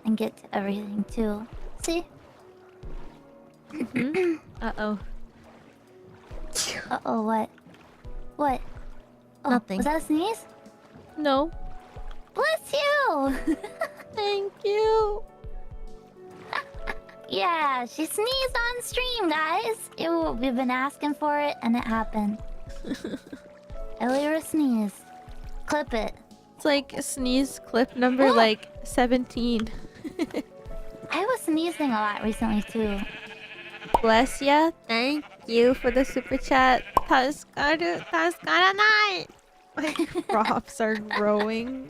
and get to everything too. See? Uh-oh. Uh-oh, what? What? Oh, Nothing. was that a sneeze? No. Bless you! Thank you. Yeah, she sneezed on stream, guys. We've been asking for it, and it happened. Elira sneeze. Clip it. It's like a sneeze clip number like 17. I was sneezing a lot recently too. Bless ya. Thank you for the super chat. Tascara nai. My crops are growing.